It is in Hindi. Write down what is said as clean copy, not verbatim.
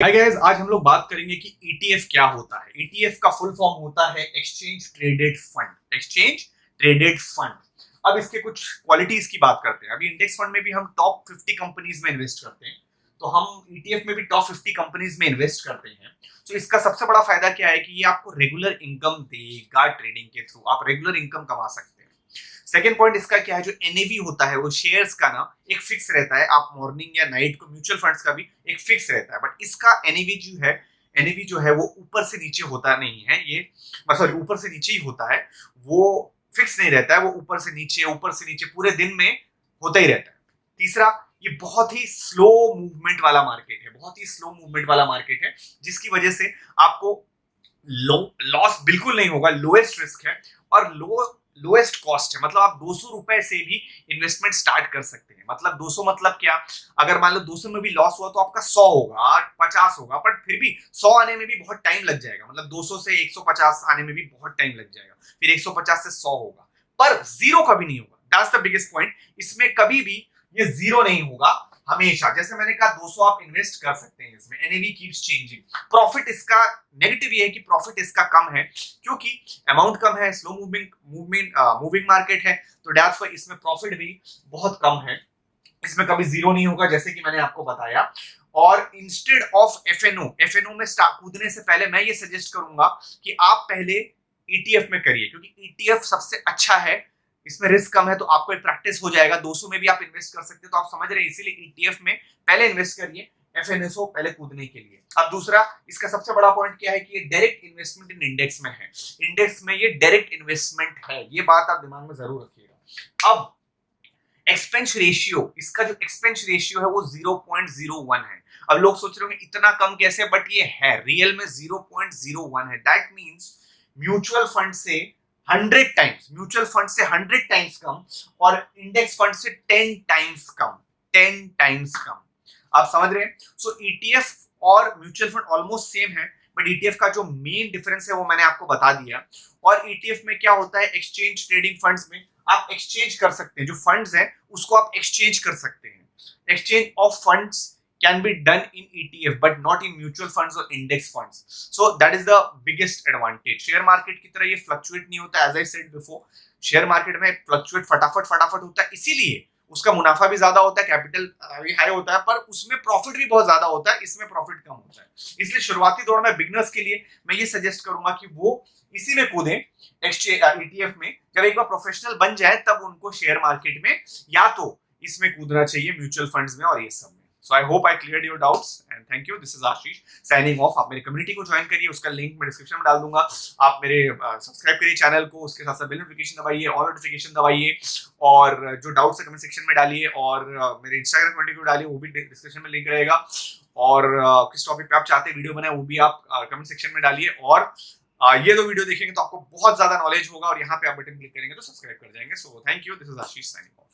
हाय गाइस, आज हम लोग बात करेंगे कि ईटीएफ क्या होता है। ईटीएफ का फुल फॉर्म होता है exchange traded fund. Exchange traded fund. अब इसके कुछ क्वालिटीज की बात करते हैं। अभी इंडेक्स फंड में भी हम टॉप 50 कंपनीज में इन्वेस्ट करते हैं, तो हम ईटीएफ में भी टॉप 50 कंपनीज में इन्वेस्ट करते हैं। तो इसका सबसे बड़ा फायदा क्या है कि ये आपको रेगुलर इनकम देगा। ट्रेडिंग के थ्रू आप रेगुलर इनकम कमा सकते हैं। सेकेंड पॉइंट इसका क्या है, जो एनएवी होता है वो शेयर्स का ना एक फिक्स रहता है। आप मॉर्निंग या नाइट को म्यूचुअल फंड्स का भी एक फिक्स रहता है, बट इसका एनएवी जो है वो ऊपर से नीचे होता नहीं है। ये सॉरी, ऊपर से नीचे ही होता है। वो फिक्स नहीं रहता है, वो ऊपर से नीचे पूरे दिन में होता ही रहता है। तीसरा, ये बहुत ही स्लो मूवमेंट वाला मार्केट है। बहुत ही स्लो मूवमेंट वाला मार्केट है, जिसकी वजह से आपको लॉस बिल्कुल नहीं होगा। लोएस्ट रिस्क है और लोएस्ट कॉस्ट है। मतलब आप 200 रुपए से भी इन्वेस्टमेंट स्टार्ट कर सकते हैं। मतलब 200 मतलब क्या, अगर मान लो 200 में भी लॉस हुआ तो आपका 100 होगा, 50 होगा, बट फिर भी 100 आने में भी बहुत टाइम लग जाएगा। मतलब 200 से 150 आने में भी बहुत टाइम लग जाएगा, फिर 150 से 100 होगा, पर जीरो कभी नहीं होगा। That's the biggest point. इसमें कभी भी ये जीरो नहीं होगा। हमेशा, जैसे मैंने कहा, 200 आप इन्वेस्ट कर सकते हैं इसमें। NAV keeps changing. प्रॉफिट इसका नेगेटिव ये है कि प्रॉफिट इसका कम है, क्योंकि अमाउंट कम है, स्लो मूविंग मार्केट है, तो दैट्स व्हाई इसमें प्रॉफिट भी बहुत कम है। इसमें कभी जीरो नहीं होगा, जैसे कि मैंने आपको बताया। और इंस्टेड ऑफ एफएनओ में कूदने से पहले मैं ये सजेस्ट करूंगा कि आप पहले ईटीएफ में करिए, क्योंकि ईटीएफ सबसे अच्छा है। इसमें रिस्क कम है, तो आपको एक प्रैक्टिस हो जाएगा। 200 में भी आप इन्वेस्ट कर सकते हैं, तो आप समझ रहे हैं। इसीलिए ईटीएफ में पहले इन्वेस्ट करिए, एफएनएसओ पहले कूदने के लिए। अब दूसरा, इसका सबसे बड़ा पॉइंट क्या है कि ये डायरेक्ट इन्वेस्टमेंट इन इंडेक्स में है। इंडेक्स में ये डायरेक्ट इन्वेस्टमेंट है, ये बात आप दिमाग में जरूर रखिएगा। अब एक्सपेंस रेशियो, इसका जो एक्सपेंस रेशियो है वो 0.01 है। अब लोग सोच रहे होंगे इतना कम कैसे, बट ये है रियल में 0.01 है। दैट मींस म्यूचुअल फंड से 100 टाइम्स कम, और इंडेक्स फंड से 10 टाइम्स कम। 10 टाइम्स कम। आप समझ रहे हैं। सो ईटीएफ और म्यूचुअल फंड ऑलमोस्ट सेम है, बट ईटीएफ का जो मेन डिफरेंस है वो मैंने आपको बता दिया। और ईटीएफ में क्या होता है, एक्सचेंज ट्रेडिंग फंड्स में आप एक्सचेंज कर सकते हैं। जो फंड्स हैं उसको आप एक्सचेंज कर सकते हैं। Exchange of funds can be done in ETF, but not in mutual funds और index funds. So that is the biggest advantage. Share market की तरह ये फ्लक्चुएट नहीं होता। As I said before, share market में फ्लक्चुएट फटाफट होता है, इसीलिए उसका मुनाफा भी ज्यादा होता है, कैपिटल भी हाई होता है, पर उसमें प्रॉफिट भी बहुत ज्यादा होता है। इसमें प्रॉफिट कम होता है। इसलिए शुरुआती दौर में बिगनर्स के लिए मैं ये सजेस्ट करूंगा कि वो इसी में कूदें, ईटीएफ में। जब एक बार प्रोफेशनल बन जाए तब उनको शेयर मार्केट में या तो इसमें कूदना चाहिए, म्यूचुअल फंड्स में और ये सब में। So I hope I cleared your doubts and thank you. This is Ashish signing off. आप मेरी कम्युनिटी को ज्वाइन करिए, उसका लिंक मैं डिस्क्रिप्शन में डाल दूंगा। आप मेरे सब्सक्राइब करिए चैनल को, उसके साथ साथ बेल नोटिफिकेशन दबाइए, ऑल नोटिफिकेशन दबाइए, और जो डाउट्स है कमेंट सेक्शन में डालिए, और मेरे इंस्टाग्राम कम्युनिटी को डालिए, वो भी डिस्क्रिप्शन में लिंक रहेगा। और किस टॉपिक पे आप चाहते हैं वीडियो बनाए वो भी आप कमेंट सेक्शन में डालिए। और ये दो वीडियो देखेंगे तो आपको बहुत ज्यादा नॉलेज होगा, और यहाँ पे आप बटन क्लिक करेंगे तो सब्सक्राइब कर जाएंगे। So thank you. This is Ashish signing of.